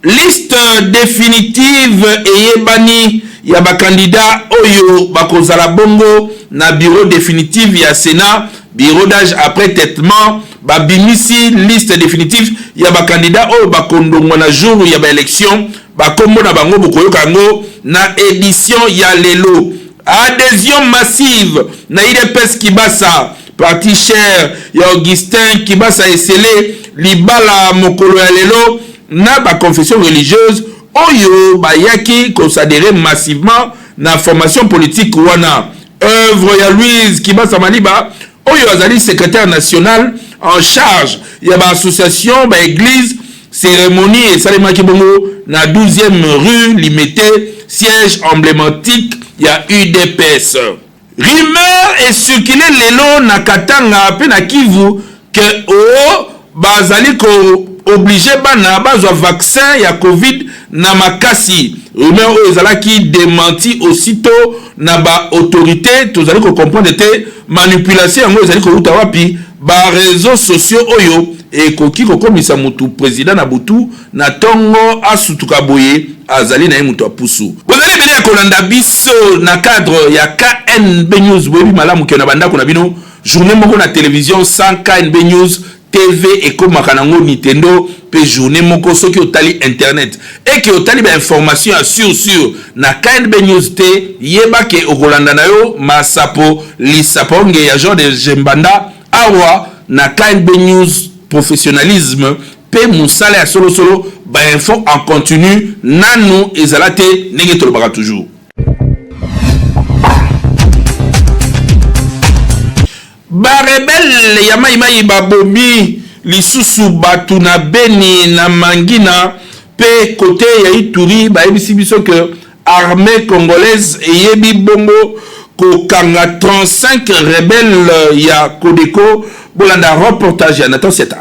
Liste définitive et bani ya ba candidat oyo bakozala bongo na bureau définitif ya Sénat, bureau d'âge après traitement, ba bimisi liste définitive ya ba candidat oyo bakondongwa na jour ya ba élection, ba kombo na bango bokoyoka ngo na édition ya lelo. Adhésion massive na IDPS Kibasa, parti cher ya Augustin Kibasa esele libala mokolo ya lelo na ba confession religieuse oyo bayaki considéré massivement na formation politique wana. Œuvre ya Louise Kibasa Maliba oyo azali secrétaire national en charge ya ba association ba église cérémonie et salimaki bongo na 12e rue Limité, siège emblématique ya UDPS. Rumeur est circulé lelo na Katanga pe na Kivu que bazali ko obligé bana bazwa vaccin ya Covid na makasi. Rumeur oyo ezalaki démenti aussitôt na ba autorité, tozali ko comprendre te manipulation yango ezali ko uta wapi ba réseaux sociaux oyo et koki kokomisa mutu président na butu na tongo asutuka boye azali na mutu apusu. Bozali bele ya kolanda biso na cadre ya KNB News webi malamu ke na banda ko na bino journée moko na télévision sans KNB News TV et comme kanango Nintendo pe journée moko soki otali internet et que otali ba information sur na KNB News te yeba ke okolanda na yo masapo lisaponge ya genre de jembanda awa na KNB News professionnalisme pe musala ya solo ba info en continu nanu ezalate nenge tolobaka toujours. Ba rebelle ya maimai babomi lisusu batu na Beni na Mangina pe côté ya Ituri ba ebisi biso que armée congolaise eyebi bongo ko kanga 35 rebelles ya Kodeko bolanda reportage ya Nathan Seta.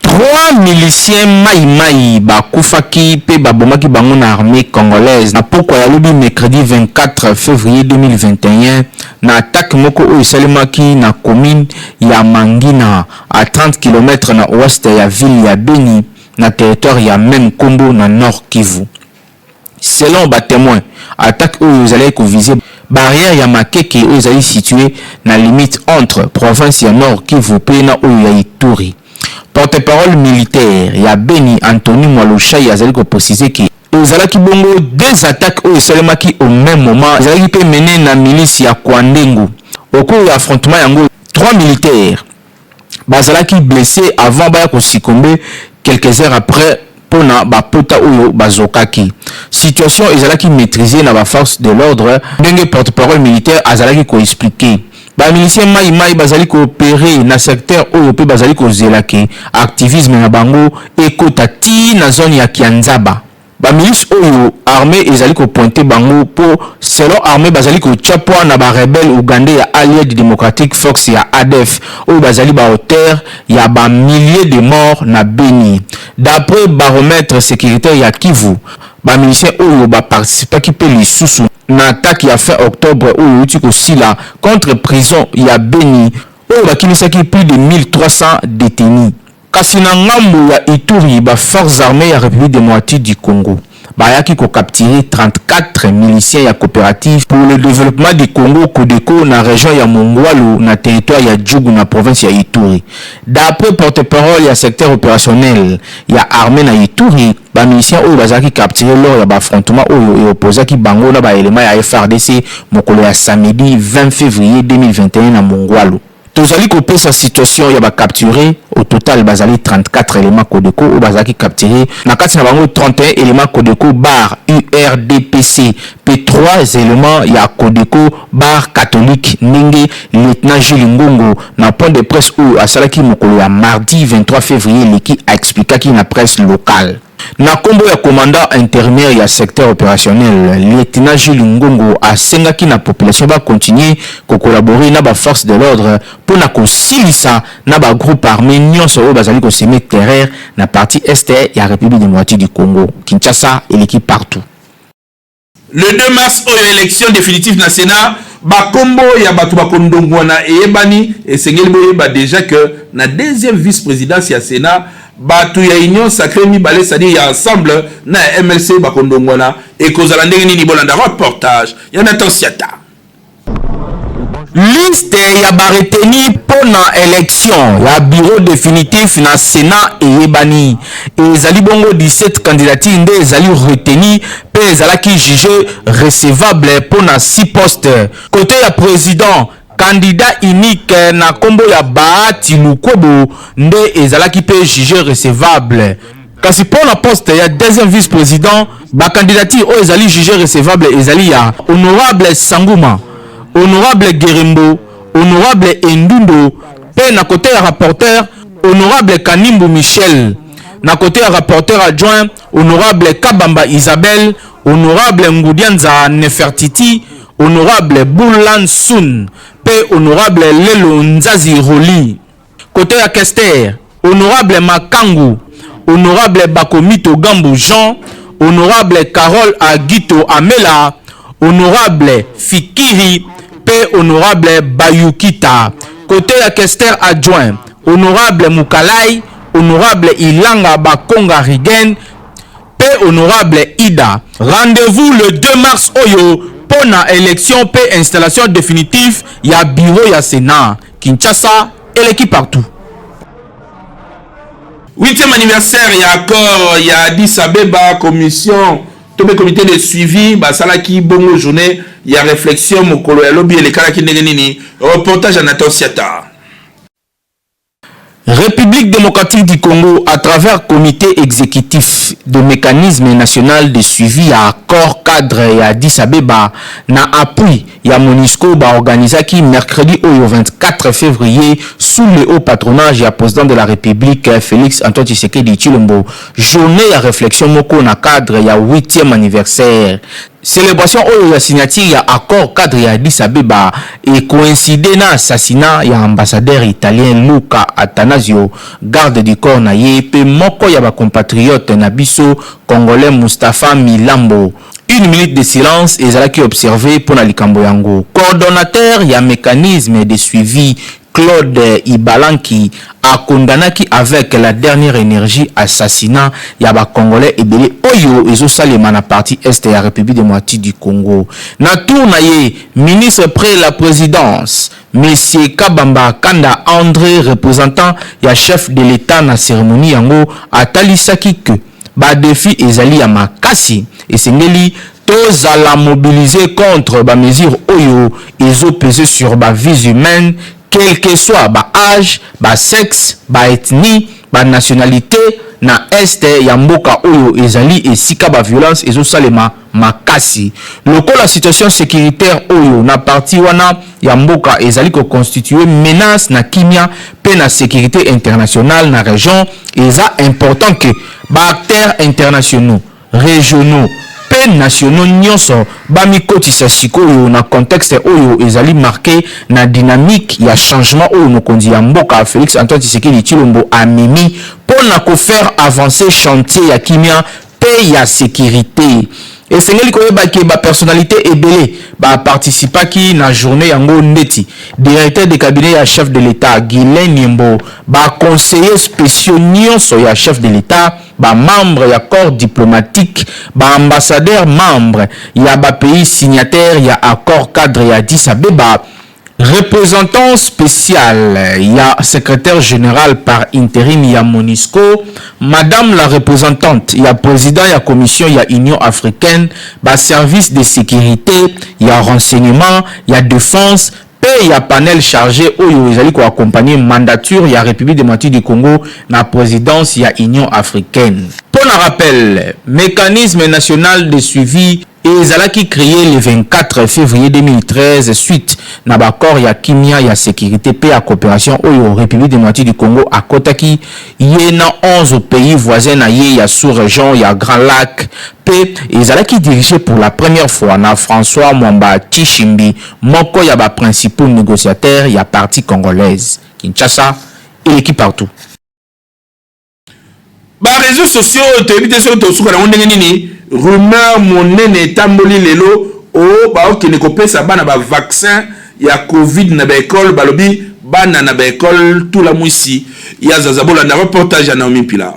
3 miliciens maïmaï bakufaki pe babomaki bango na armée congolaise na poko ya lobi mercredi 24 février 2021 na attaque moko oyo esalemaki na commune ya Mangina à 30 km na ouest ya ville ya Beni na territoire ya même Kombo na Nord Kivu. Selon ba témoins, attaque oyo ezalaki ko viser barrière ya Makeke oyo ezali situé na limite entre province ya Nord Kivu pe na oyo ya Ituri. Porte-parole militaire ya Beni Anthony Mwalosha yazali ko préciser que ezalaki bongo deux attaques oyo esalemaki au même moment ezalaki pe mené na milice ya Kwandengu. Au cours de l'affrontement yango 3 militaires bazalaki blessés avant baya ko succomber quelques heures après pona bapota oyo bazokaki. Situation ezalaki maîtrisée na ba force de l'ordre ndenge porte-parole militaire azalaki ko expliquer. Ba miliciens maïmaï bazali ko opérer na secteur oyo pe bazali ko zelaki activisme na bango ekota ti na zone ya Kianzaba. Ba milice oyo armée ezali ko pointer bango pour selon armée bazali ko tchapwa na ba rebelle ougandais ya Allied Democratic Force ya ADF oyo bazali ba hauteur ya ba milliers de morts na Beni. D'après baromètre sécuritaire ya Kivu, ba miliciens oyo ba participaki pe lisusu na attaque ya fin octobre oyo uti ko sila contre prison ya Beni oyo bakimisaki plus de 1300 détenus. Kasi na ngambo ya Ituri ba forces armées ya République démocratique du Congo bayaki ko capturer 34 miliciens ya coopérative pour le développement du Congo Kodeko na région ya Mongwalu na territoire ya Djougou na province ya Ituri. D'après porte-parole ya secteur opérationnel ya armée na Ituri, ba miliciens oyo bazaki capturer lors ya ba affrontement oyo et opposaki bango na ba élément ya FRDC mokolo ya samedi 20 février 2021 na Mongwalu. Tozali ko pesa situation ya ba capturer au total bazali 34 éléments Codeco ou bazaki capturé na kati na bango 31 éléments Codeco bar URDPC P3 éléments ya Codeco bar catholique ndenge lieutenant Jules Ngongo na point de presse où asalaki mokolo ya mardi 23 février leki a expliqué ki na presse locale. Na kombo ya commandant intérimaire ya secteur opérationnel lieutenant Jules Ngongo a sengaki na population ba continuer ko collaborer na ba force de l'ordre pour na ko silisa na ba groupe armé nyonso o bazali ko semer terreur na partie est ya République démocratique du Congo, Kinshasa et l'équipe partout. Le 2 mars aux élections définitives na Sénat ba kombo ya batu ba kondongwana eyebani esengeli boyeba déjà que na deuxième vice-présidence ya Sénat batu ya union sacrée mibale c'est-à-dire ya ensemble na MLC bakondongwana et kozala ndenge nini bolanda reportage ya Nathan Siata. Liste ya bareteni pona élection ya bureau définitif na Sénat et Yebani ezali bongo 17 candidatures nde ezali reteni pe ezalaki jugé recevable pona 6 postes. Côté ya président candidat unique na kombo ya Bahati Lukobo nde ezalaki pe jugé recevable. Kasi pona poste ya deuxième vice-président ba candidature o ezali jugé recevable ezali ya honorable Sanguma, honorable Guerembo, honorable Endundo, pe na côté ya rapporteur honorable Kanimbu Michel, na côté ya rapporteur adjoint honorable Kabamba Isabelle, honorable Ngudianza Nefertiti, honorable Boulan Sun, pe honorable Lelo Nzazi Roli. Côté ya Kester, honorable Makangu, honorable Bakomito Gambu Jean, honorable Carole Aguito Amela, honorable Fikiri, pe honorable Bayukita. Côté ya Kester adjoint, honorable Mukalai, honorable Ilanga Bakonga Rigen, pe honorable Ida. Rendez-vous le 2 mars oyo pour la élection pe installation définitive ya bureau ya Sénat, Kinshasa et l'équipe partout. 8e anniversaire ya accord ya Addis Abeba commission tobe comité de suivi basalaki bongo journée ya réflexion mokolo ya lobi elekala ki ndenge nini reportage à Nathan Siata. République démocratique du Congo, à travers comité exécutif de mécanisme national de suivi à accord cadre et Addis Abeba, na appui ya MONUSCO ba organisaki mercredi au 24 février sous le haut patronage ya président de la République Félix Antoine Tshisekedi Tshilombo, journée ya réflexion moko na cadre ya 8e anniversaire. Célébration au signature ya accord cadre ya Addis Abeba et coïncidé na assassinat ya ambassadeur italien Luca Attanasio, garde du corps na ye pe moko ya ba compatriote na biso congolais Mustafa Milambo. Une minute de silence ezalaki observé pour na likambo yango. Coordonnateur ya mécanisme de suivi Claude Ibalanki a condamné avec la dernière énergie assassinat yaba congolais ebele oyo ezosalema na partie est ya République démocratique du Congo. Na tour na ye ministre près la présidence Monsieur Kabamba Kanda André représentant ya chef de l'état na cérémonie yango atalisaki que ba défi ezali ya makasi esengeli tozala mobiliser contre ba mesure oyo ezopesé sur ba vie humaine quel que soit ba âge, ba sexe, ba ethnie, ba nationalité na est ya mboka oyo ezali esika ba violence ezosalema makasi. Loko la situation sécuritaire oyo na parti wana ya mboka ezali ko constituer menace na kimia pe na sécurité internationale na région eza important que ba acteurs internationaux, régionaux pe nationaux nyonso bamikotisa sikoyo na contexte oyo ezali marqué na dynamique ya changement oyo mokonzi ya mboka Félix Antoine Tshisekedi Tshilombo amemi pona ko faire avancer chantier ya kimia pe ya sécurité. Esengeli koyeba ke ba personnalité ebele ba participaki na journée yango ndeti directeur de cabinet ya chef de l'état Guilain Niembo, ba conseillers spéciaux nyonso ya chef de l'état, ba membre ya corps diplomatique, ba ambassadeur membre ya ba pays signataire ya accord cadre ya Addis Abeba, représentant spécial ya secrétaire général par intérim ya MONUSCO, madame la représentante ya président ya commission ya Union africaine, ba service de sécurité ya renseignement ya défense Pe ya panel chargé oyo ezali ko accompagner mandature ya République démocratique du Congo na présidence ya Union africaine. Pour un rappel, mécanisme national de suivi ezalaki créé le 24 février 2013 suite na bakor ya kimia ya sécurité pe ya coopération oyo République démocratique du Congo akotaki ye na 11 pays voisins na ye ya sous-région ya Grand Lac pe ezalaki dirigé pour la première fois na François Mwamba Tshishimbi moko ya ba principaux négociateurs ya partie congolaise Kinshasa et l'équipe partout. Ba réseaux sociaux tebite so to suka na ndenge nini rumeur monene tamboli lelo o ba okene kopesa bana ba vaccin ya covid na ba école balobi bana na ba école tout la mwisi ya zazabola na reportage ya Naomi Pilar.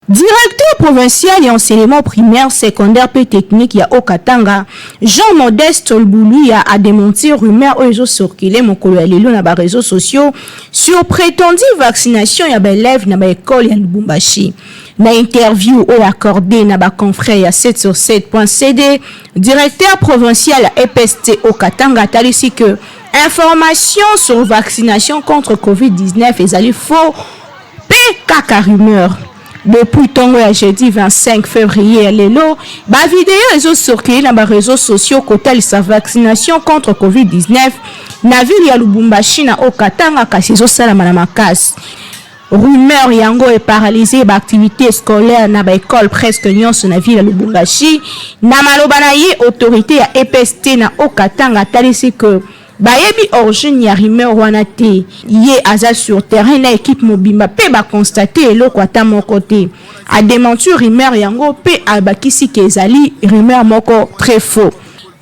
Directeur provincial et enseignement primaire, secondaire et technique ya Okatanga, Jean-Modeste Olboulou a démenti rumeur aux circulé mon collègue na ba réseaux sociaux sur prétendue vaccination ya ba élève na ba école ya Lubumbashi. Na interview au accordé na ba confrère ya 7sur7.cd, directeur provincial à EPST Okatanga talisi que information sur vaccination contre Covid-19 est faux PKK rumeur. Depuis tongo ya jeudi 25 février lelo, ba vidéo réseaux circulé na ba réseaux sociaux côté sa vaccination contre Covid-19 na ville ya Lubumbashi na Okatanga kasi zo sala na makasi. Rumeur yango est paralysé ba activité scolaire na ba école presque nyonso na ville ya Lubumbashi na maloba na ye autorité ya EPST na Okatanga talisi que bayebi origine ya rumeur wana te ye aza sur terrain na équipe mobimba pe ba constater eloko ata moko te a démenti rumeur yango pe abakisi ke ezali rumeur moko très faux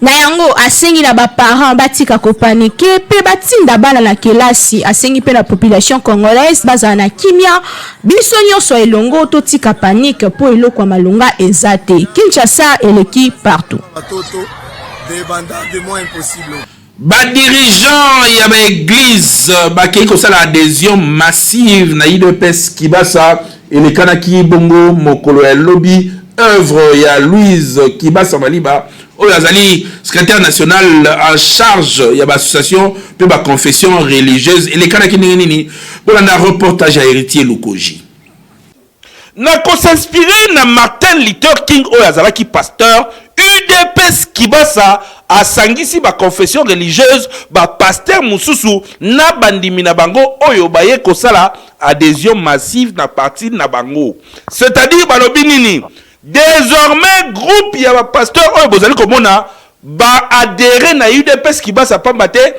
na yango asengi na ba parents batika ko paniquer pe batinda bana na kelasi asengi pe la population congolaise baza na kimia biso nyonso elongo to tika panique po eloko malunga ezate Kinshasa eleki partout débandement impossible. Ba dirigeant ya ba église ba kei ko sala adhésion massive na IDPS Kibasa elekana ki bongo mokolo ya lobby œuvre ya Louise Kibasa Maliba Oyazali secrétaire national en charge ya ba association pe ba confession religieuse elekana ki nini pour un reportage à héritier Lukoji. Na ko s'inspirer na Martin Luther King Oyazalaki pasteur UDPS Kibasa a sangisi ba confession religieuse ba pasteur mususu na bandimi na bango oyo baye kosala adhésion massive na parti na bango, c'est-à-dire balobi nini désormais groupe ya ba pasteur oyo bozali komona ba adhérer na UDPS Kibasa pambate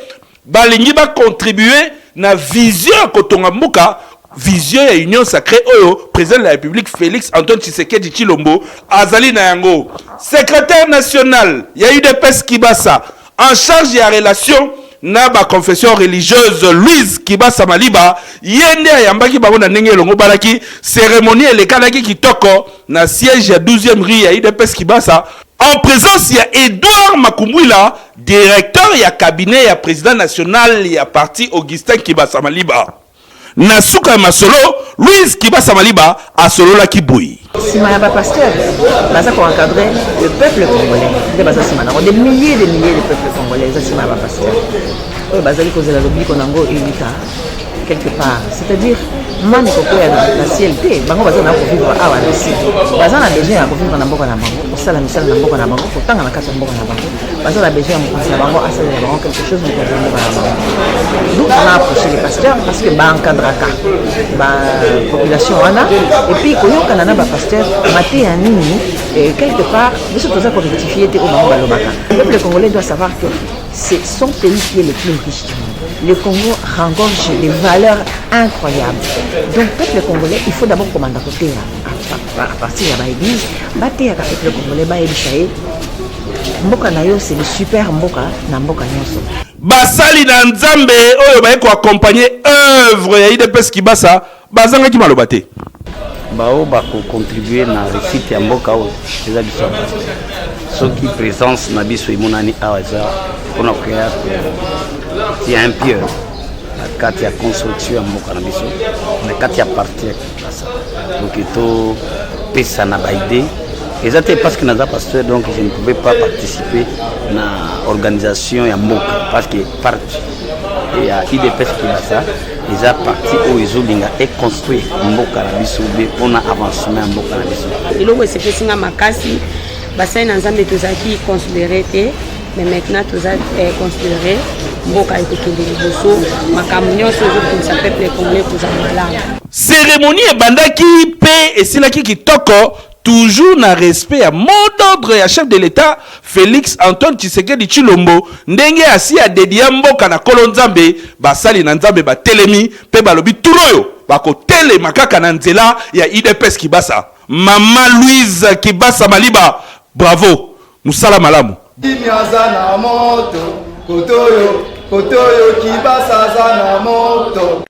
balingi ba contribuer na vision kotonga mbuka vision ya union sacrée oyo président de la République Félix Antoine Tshisekedi Tshilombo azali na yango, secrétaire national ya UDPS Kibasa en charge ya relation na ba confession religieuse Louise Kibasa Maliba yende ayambaki bango na ndenge elongo balaki cérémonie elekanaki kitoko na siège ya 12e rue ya UDPS Kibasa en présence ya Edouard Makumbwila, directeur ya cabinet ya président national ya parti Augustin Kibasa Maliba. Nasuka Masolo, Louise Kibasa Maliba a solo la Kiboui. Simana pasteur, baza pour encadrer le peuple congolais. Des milliers de peuples congolais, Simana pasteur. Bazali cause la lobby konango unita quelque part. C'est-à-dire mani koko ya la CLT, bango baza na ko vivre awa na site. Baza na besoin ya ko vivre na mboka na bango, pour ça la misala na mboka na bango, pour tanga na kati mboka na bango. Baza na besoin ya ko bango asala na bango quelque chose pour na mboka na bango. Donc on a approché les pasteurs parce que ba encadraka ba population wana et puis koyoka na ba pasteur maté ya nini quelque part biso toza ko rectifier te au bango balobaka. Le peuple congolais doit savoir que c'est son pays qui est le plus riche du monde. Le Congo regorge des valeurs incroyables. Donc, le peuple congolais, il faut d'abord commander à côté à partir de l'église. Baté à peuple congolais, Mboka na yo c'est le super mboka na mboka nyonso. Basali na nzambe oyo baye ko accompagner œuvre ya IDPS Kibasa bazanga ki maloba te. Bao ba ko contribuer na réussite ya mboka o eza biso. Soki présence na biso imonani awaza pona koya il y a un pied na kati ya construction ya mboka na biso na kati ya parti ya Kibasa. Donc ito pesa na ba idée Exactement, parce que nous sommes pasteurs, donc je ne pouvais pas participer à l'organisation de Mboka. Parce que il y a IDPS qui a ça, ils ont parti où ils ont construit Mboka la biso, on a avancé Mboka la biso. Il faut se faire un makasi, bassin ensemble de tous qui considéré, mais maintenant tous considéré Mboka et Kokende Bosso, makamnyo sur le peuple congolais pour Zamala. Cérémonie et bandaki paix et silaki kitoko. Toujours na respect à mot d'ordre et à chef de l'État Félix Antoine Tshisekedi Tshilombo ndenge asi a dédié mboka na kolonzambe basali na nzambe ba telemi pe balobi turoyo bako tele makaka na nzela ya IDPS Kibasa. Mama Louise Kibasa Maliba, bravo musala malamu. Dimiaza na moto kotoyo Kibasa za na moto.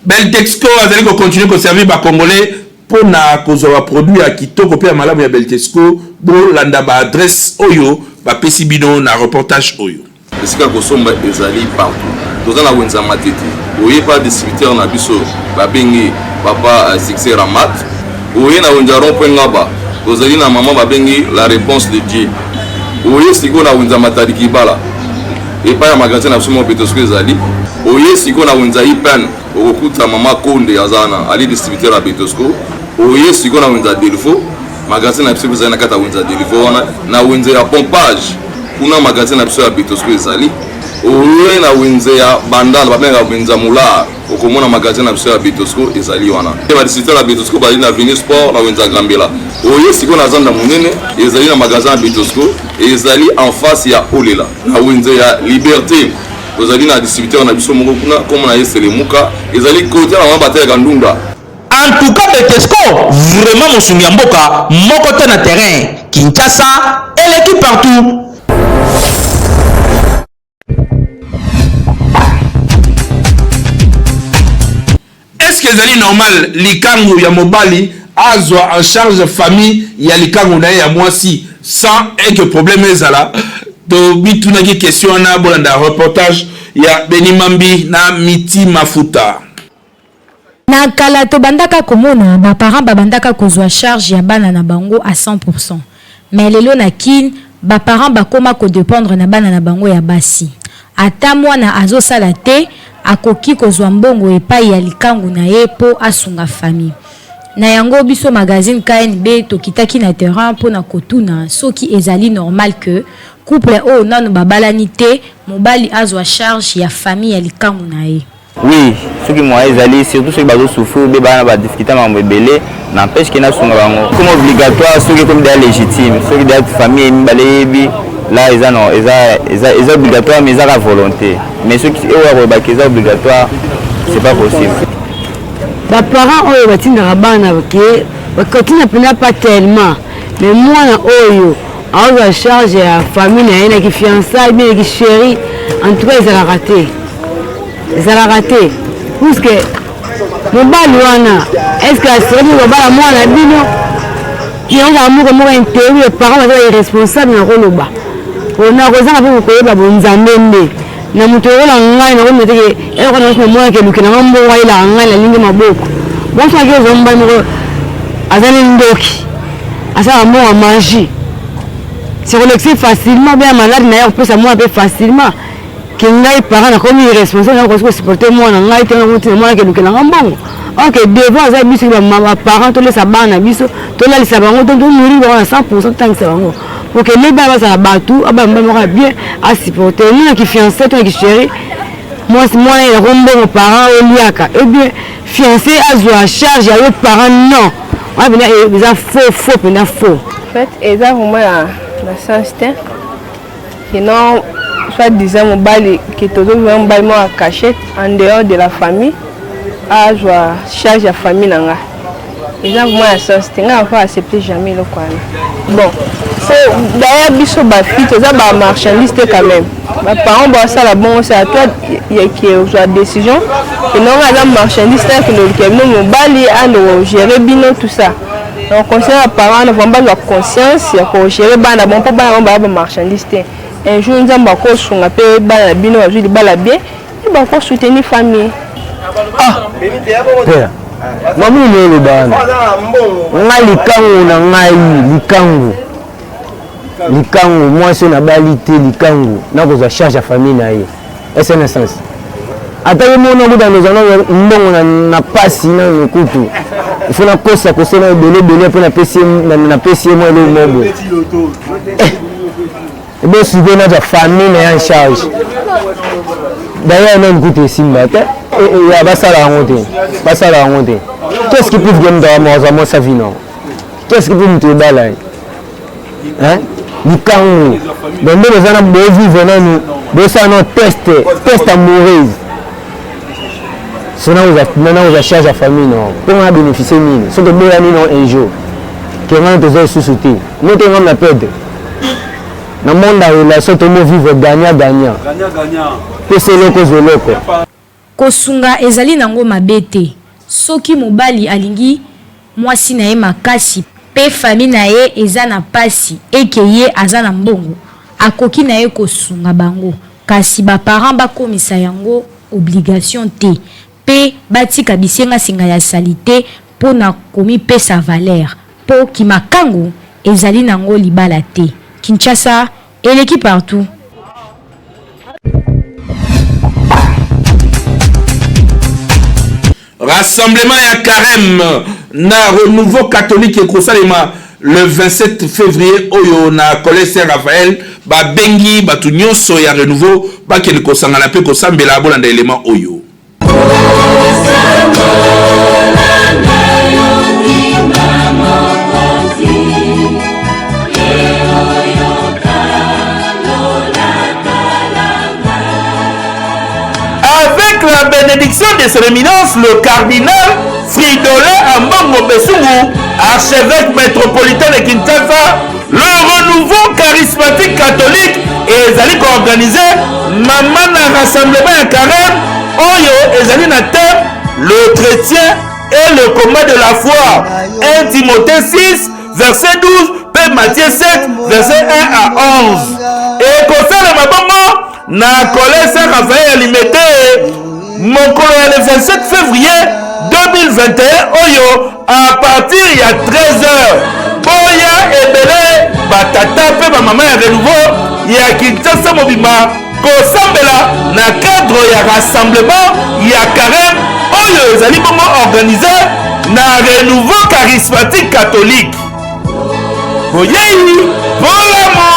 Beltexco azali ko continuer ko servir ba congolais pour na kozwa produit ya kitoko pe ya malamu ya Beltexco bo landa ba adresse oyo ba pesi bino na reportage oyo. Esika kosomba ezali partout. Tozana wenza matete. Oye pa distributeur na biso ba bengi papa Succès Ramat. Oye na wenza rond-point ngaba. Tozali na maman ba bengi la réponse de Dieu. Oye siko na wenza matadi kibala. Et pas ya magasin na biso Beltexco ezali. Oye siko na wenza ipen okuta mama Konde azana ali distributeur à Beltexco. Oye siko na wenza Delfo magasin na biso ezali na kata wenza Delfo wana na wenza ya pompage kuna magasin na biso ya Beltexco ezali. Oye na wenza ya bandala babenga wenza mula okomona magasin na biso ya Beltexco ezali wana. Ba distributeur à Beltexco bali na Avenue Sport na wenza Gambela. Oye siko na zanda munene ezali na magasin ya Beltexco ezali en face ya Olela na wenza ya Liberté. Vous allez dans le distributeur, on a vu son mot, comme on a essayé les moukas, ils allaient côté à la bataille à Gandunda. En tout cas, Beltexco, vraiment, mon souvenir Mboka, mon côté na terrain, Kinshasa, et l'équipe partout. Est-ce que c'est normal, Likango ya Mobali, azwa en charge famille, ya Likango na ya mwasi, sans que problème est là? To bitunaki question na bolanda reportage ya Benimambi na Miti Mafuta. Na kala to bandaka komona ba parents ba bandaka kozwa charge ya bana na bango à 100%. Mais lelo na kin ba parents ba koma ko dépendre na bana na bango ya basi. Ata mwana azosala te akoki kozwa mbongo epai ya likangu na ye po asunga famille. Na yango biso magazine KNB to kitaki na terrain po na kotuna soki ezali normal que couple o nanu babalani te mobali azwa charge ya famille ya likangu na ye. Oui, ceux qui m'ont ezali surtout ceux qui bazo souffrir be bana ba difficulté ma mbele n'empêche que na sunga bango comme obligatoire ceux qui comme des légitimes ceux qui des famille mbalebi là ils ont obligatoire mais ils ont la volonté mais ceux qui est obligatoire c'est pas possible. Les parents ont été pas tellement, mais moi, on a charge la famille, qui fiançailles, bien qui chérie, en tout cas, ils ont raté. Ils ont raté. Parce que, est-ce que la série va pas moi, la bino? Il y a un amour, moi, intérêt, les parents sont responsables dans le bas. On a raison pour que vous amènez. Na mutola ngai na komete e ko na mo ke lukina mambo wa ila ngai la lingi maboko bon ça que zomba mo azali ndoki asa mo a manger c'est relaxé facilement bien malade na peut ça moi peu facilement que ngai parents na comme irresponsable na ko supporter moi na ngai te na mutola mo ke lukina mambo OK devant ça biso ba parents to les abana biso to la lisa bango to nourrir ba 100% tant que ça bango pour que les bébés ça batou abamba bien à supporter nous qui fiancé toi qui chéri moi il rombo mes parents oliaka et bien fiancé à charge à l'autre parent non on venir ils a faux pendant faux en fait et ça vraiment la sens que non soit disant mon bal qui tout un bal moi cachette en dehors de la famille à joie charge à famille nanga et ça vraiment la sens on va accepter jamais le quoi bon d'ailleurs biso ba fille ça ba marchandise quand même ba parents ba ça la bon c'est à toi qui a décision et non la marchandise que le mobali a le gérer bien tout ça donc conseil à parents ne vont pas la conscience ya ko gérer bana bon pas ba marchandise un jour nous avons ko sunga pe bana bino azuli bala bien et ba ko soutenir famille père mamu le bana nga likangu na ngai likangu moi so na balite likangu na ko za charge ya famille na ye SNSS ataki mona buda nos allons mbongo na pasi na kutu il faut na kosa na belé pour na PCM moi le mobo et bien souvent na famille na en charge d'ailleurs même kutu simba te ya basala ngote qu'est-ce qui peut gagner dans moi sa vie non qu'est-ce qui peut me trouver là hein likangu donc nous allons vivre nous besoin de test amoureuse sinon vous charge la famille non pour en bénéficier mine ce que nous avons un jour que nous devons sous-soutenir nous devons la perdre dans le monde de la relation nous vivre gagnant que c'est le cause de l'autre kosunga ezali nango mabete soki mobali alingi mwasi na ye makasi pe famille na ye eza na pasi eke ye aza na mbongo akoki na ye kosunga bango kasi ba parents bakomisa yango obligation te pe batika bisenga singa ya salite pona komi pesa valeur po kimakangu ezali nango libala te. Kinshasa eleki partout. Rassemblement ya Carême na renouveau catholique et Kosalema le 27 février oyo na collège Saint-Raphaël ba bengi batu nyonso ya renouveau ba ke kosanga na pe kosambela bolanda élément oyo. Avec la bénédiction de son éminence, le cardinal Fridolin Ambongo Bessougou, archevêque métropolitain de Kinshasa, le renouveau charismatique catholique et ezali organisé maman na rassemblement à Carême, oyo ezali na thème le chrétien et le combat de la foi. 1 Timothée 6, verset 12, puis Matthieu 7, verset 1 à 11. Et concernant ma maman, na collège Saint-Raphaël limité mokolo ya le 27 février 2021 oyo à partir ya 13h boya ebele batata pe ba mama ya renouveau ya Kinshasa mobima kosambela na cadre ya rassemblement ya Carême oyo ezali bongo organisé na renouveau charismatique catholique boyei polamo.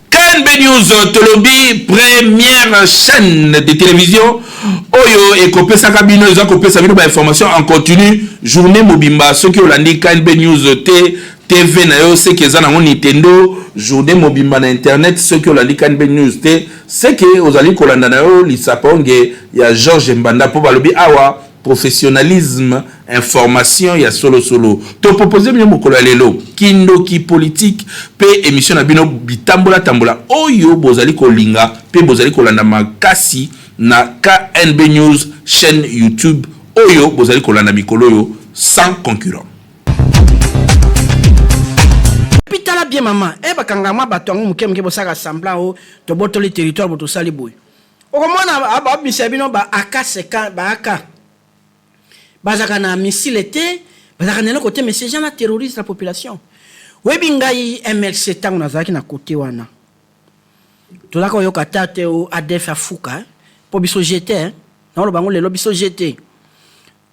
KNB News Tolobi, première chaîne de télévision oyo ekopesa bino eza kopesa bino ba information en continu journée mobimba soki olandi KNB News TV na yo c'est que za nango Nintendo journée mobimba na internet soki olandi KNB News T c'est que ozali kolanda na yo lisaponge ya Georges Mbanda po balobi awa professionnalisme information ya solo to proposer bino mokolo lelo kindoki politique pe émission na bino bitambola tambola oyo bozali kolinga pe bozali kolanda makasi na KNB News chaîne YouTube oyo bozali kolanda mikolo yo sans concurrent. Pitala bien maman e bakanga ma batongo muke bosaka semblant o to botoli territoire boto sali boy okomona aba bisabino ba akaseka ba aka bazaka na missile te bazaka na côté mais ces gens là terrorisent la population webingai MLC tango nazaki na côté wana to la ko yokata te o ADF afuka po biso jeté na lo bango lelo biso jeté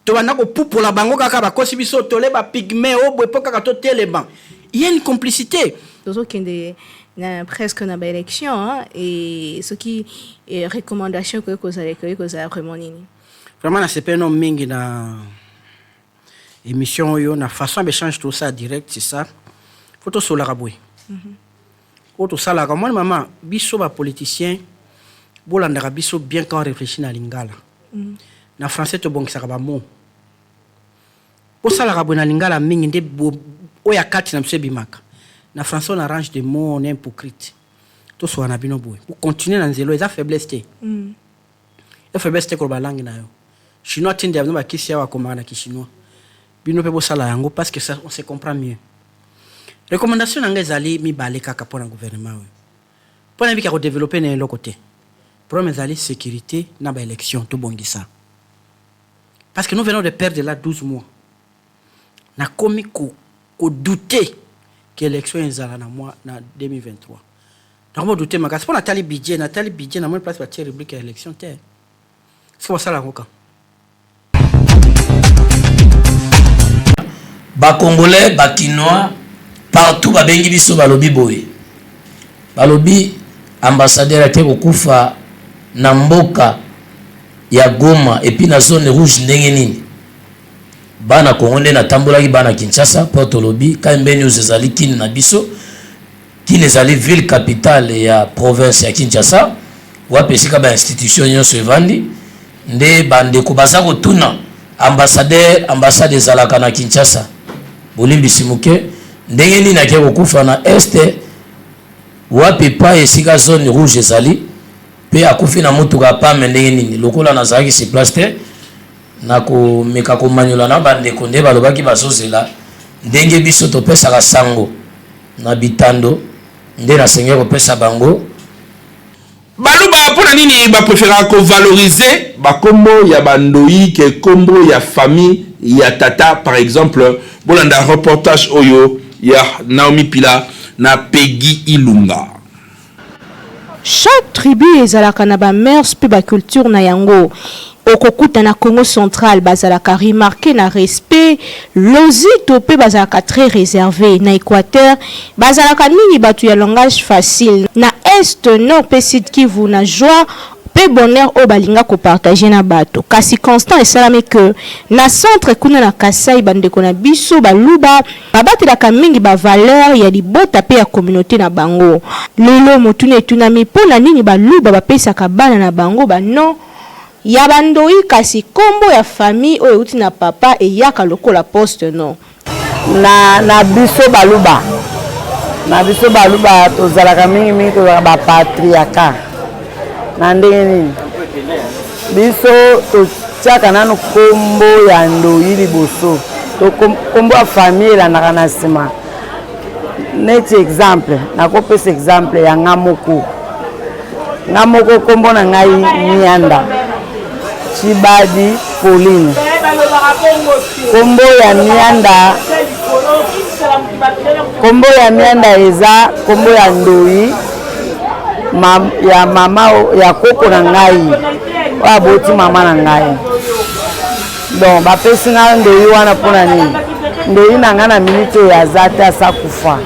to bana ko pupola bango kaka ba kosi biso tole ba pygmée o boy po kaka to teleban. Il y a une complicité. Presque une élection et ce qui est recommandation que vous avez vraiment nini. Vraiment, c'est pas un mingi na émission yo na façon d'échange tout ça direct c'est ça. Faut tout sola raboué. Faut tout ça là comme maman biso ba politicien bolanda biso bien quand réfléchir na lingala. Na français to bonki ça ba mot. Pour ça la raboué na lingala mingi nde oya kati na mse bimaka na français on arrange des mots on est hypocrite to so na bino boy pour continuer na nzelo eza faiblesse te faiblesse te ko ba langue na yo chinois tinde ba kisi ya wa komana ki chinois bino pe bosala yango parce que ça on se comprend mieux. Recommandation nanga ezali mibale kaka pour le gouvernement. Pour na bika ko développer na l'autre côté. Problème ezali sécurité na ba élection to bongisa. Parce que nous venons de perdre là 12 mois. Na komi ko douter que l'élection ezala na mois na 2023. Donc on douter makasi pour Nathalie budget na moins place pour tirer rubrique à élection terre. C'est pour ça la roka. Ba Congolais, ba Kinois, partout ba bengi biso balobi boye. Balobi ambassadeur ate kokufa na mboka ya Goma et puis na zone rouge ndenge nini. Bana Congolais na tambolaki bana Kinshasa, Porto Lobi, Kambeni uzezali kin na biso. Qui les allait ville capitale ya province ya Kinshasa. Wapesika ba institution nyonso evandi. Nde bande ko baza ko tuna ambassade ezalaka na Kinshasa. Bolimbi simuke ndenge nini ake kokufa na este wapi pa esika zone rouge ezali pe akufi na mutuka pa ndenge nini lokola na zaki si place te na ko meka ko manyola na bande ko nde balobaki bazozela ndenge biso to pesa ka sango na bitando nde na senge ko pesa bango baluba pona nini ba préférer ko valoriser ba kombo ya bandoi ke kombo ya famille ya tata par exemple bolanda reportage oyo ya Naomi Pila na Peggy Ilunga. Chaque tribu ezalaka na ba mœurs pe ba culture na yango. Okokuta na Congo central bazalaka remarqué na respect, lozito pe bazalaka très réservé na Équateur bazalaka nini batu ya langage facile na est nord pe sud Kivu na joie pe bonheur o balinga ko partager na bato kasi constant esalami que na centre kuna na Kasai bandeko na biso baluba babatelaka mingi ba valeur ya libota pe ya communauté na bango lelo motuna etunami pona nini baluba bapesaka bana na bango non ya bandoi kasi kombo ya famille oyo uti na papa e yaka lokola poste non na biso baluba tozalaka mingi tozalaka bapatriaka na ndenge nini biso totiaka nano kombo ya ndoi liboso to kombo ya famille elandaka na nsima neti exemple nakopesa exemple ya nga moko kombo na ngai Mianda Chibadi Pauline kombo ya Mianda eza kombo ya ndoi ya mama ya koko na ngai wa boti mama na ngai donc bapesi nga ndoi wana mpona nini ndoi na ngai na minute oyo aza te asakufa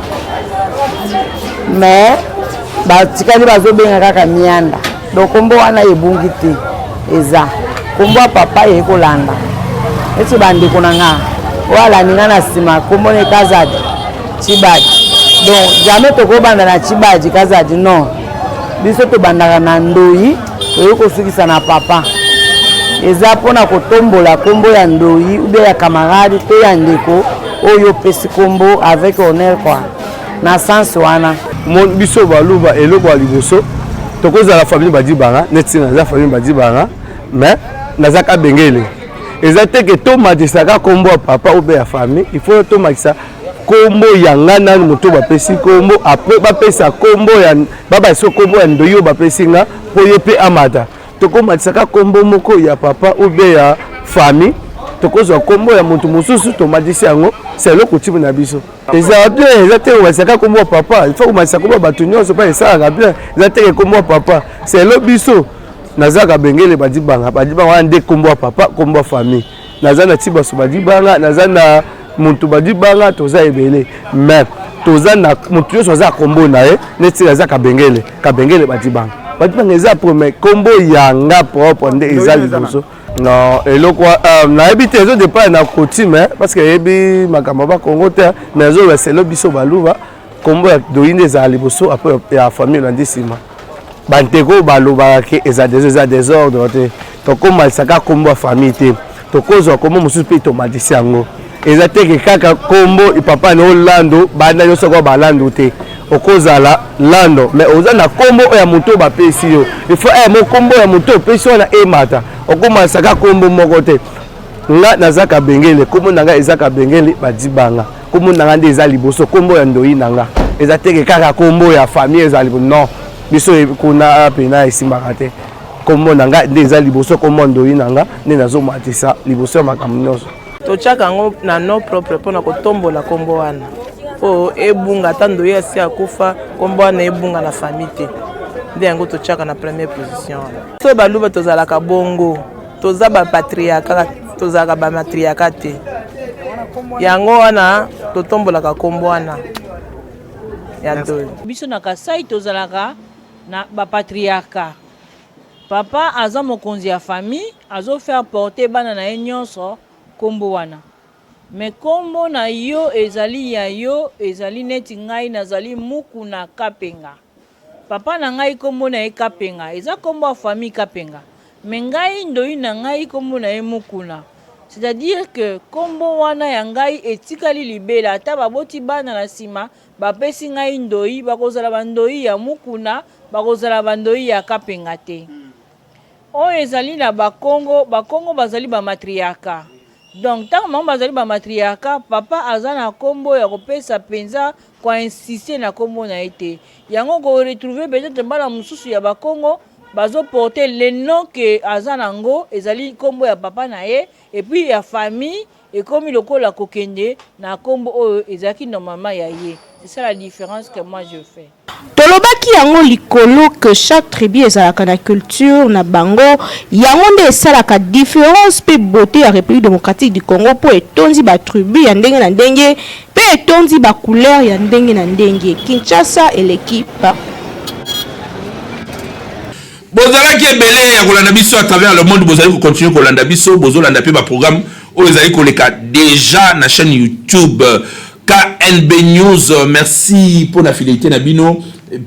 mais batikali bazobenga kaka Mianda donc kombo wana ebungi te eza kombo ya papa ye kolanda eti bandeko na nga oyo alandi nga na nsima kombo ne Kazadi Chibadi donc jamais tokobanda na Chibadi Kazadi non biso tobandaka na ndoi toyei kosukisa na papa eza mpona kotombola kombo ya ndoi ube ya camarade to ya ndeko oyo opesi kombo avec honneur kwa na sens wana biso baluba eloko ya liboso tokozala famille badibanga neti naza famille badibanga mais naza ka bengele eza te ke tomatisaka kombo ya papa ube ya famille il faut tomatisa kombo ya ngana moto bapesi kombo après bapesa kombo ya baba so kombo ya ndoyo bapesi nga po yepe amata tokomatisaka kombo moko ya papa ube ya famille tokozwa kombo ya moto mosusu tomatisi yango c'est le coutume na biso eza bien eza te wasaka kombo ya papa il faut komatisa kombo bato nyonso pa esalaka bien eza te kombo ya papa c'est le biso nazaka bengele badibanga wana nde kombo ya papa kombo ya famille naza na tibaso badibanga naza na muntu badibanga toza ebele mais toza na muntu nyonso aza kombo na ye neti aza kabengele badibanga eza premier kombo yanga propre nde eza liboso non eloko nayebi te ezo départ na coutume parce que yebi makambo ba Congo te mais ezo weselo biso baluba kombo ya doi nde ezala liboso après ya famille olandi nsima banteko balobaka ke eza désordre te tokomalisaka kombo ya famille te tokozwa kombo mosusu mpe tomatisi yango eza teke kaka kombo papa na olando banda nyonso kwa balando te okozala lando mais oza na kombo oyo ya moto bapesi yo il faut mo kombo ya moto opesi wana emata okomalisaka kombo moko te nga nazaka bengele kombo nanga ezaka bengele badibanga kombo nanga nde eza liboso kombo ya ndoi nanga eza teke kaka kombo ya famille eza liboso non biso kuna pena esimbaka te kombo nanga nde eza liboso kombo ndoi nanga nde nazomatisa liboso ya makambo nyonso totiaka yango na no propre mpona kotombola kombo wana po ebunga ata ndoi asi akufa kombo wana ebunga na famille te nde yango totiaka na première position wana so baluba tozalaka bongo toza bapatriaka tozalaka bamatriaka te yango wana totombolaka kombo wana ya ndoi biso na Kasai tozalaka na bapatriaka papa aza mokonzi ya famille azo faire porter bana na ye nyonso kombo wana mais kombo na yo ezali ya yo ezali neti ngai nazali muku na Kapenga papa na ngai kombo na ye Kapenga eza kombo ya famille Kapenga mais ngai ndoi na ngai kombo na ye mukuna c'est-à-dire que kombo wana ya ngai etikali libela ata baboti bana na sima bapesi ngai ndoi bakozala bandoi ya mukuna bakozala bandoi ya Kapenga te oyo ezali na bakongo bazali bamatriarka donc ntango bango bazali bamatriarka papa aza na kombo ya kopesa mpenza koinsiste na kombo na ye te yango koretrouve peut-être bana mosusu ya bakongo bazoporte le nom ke aza nango ezali kombo ya papa na ye et puis ya famille ekomi lokola kokende na kombo oyo ezalaki normalement ya ye. C'est ça la différence que moi je fais. Tolobaki yango likolo que chaque tribu ezalaka na culture na bango yango nde esalaka différence pe beauté ya République démocratique du Congo po etondi ba tribu ya ndenge na ndenge pe etondi ba couleur ya ndenge na ndenge. Kinshasa et l'équipe bozalaki ebele ya kolanda biso à travers le monde bozali continuer kolanda biso bozolanda pe ba programme oyo ezali koleka déjà na chaîne YouTube KNB News. Merci pour la fidélité na bino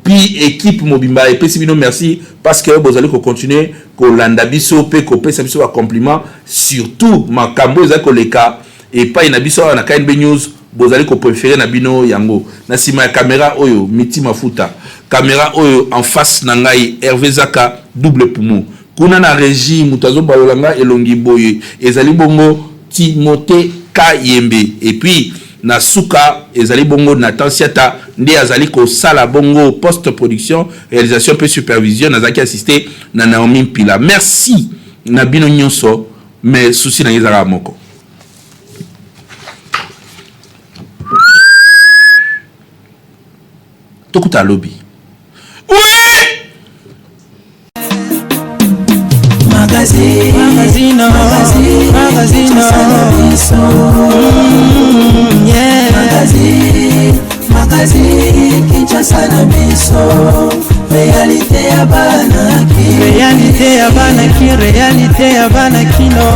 puis équipe mobimba et pesi bino merci parce que bozali ko continuer kolanda biso pe ko pesa biso ba compliment surtout makambo ezali koleka et pas na biso na KNB News bozali ko préférer na bino yango na sima ya caméra oyo Miti Mafuta caméra oyo en face na ngai Hervé Zaka double poumon kuna na régie mutazo balolanga elongi boye ezali bongo Timothée Kayembe et puis na suka ezali bongo na Tansiata nde azali ko sala bongo post production réalisation pe supervision nazaki assisté na Naomi Mpila. Merci na bino nyonso mais souci na yezaka moko tokuta lobby. Oui! Magazine, Kinshasa na biso réalité ya banaki réalité ya banaki kino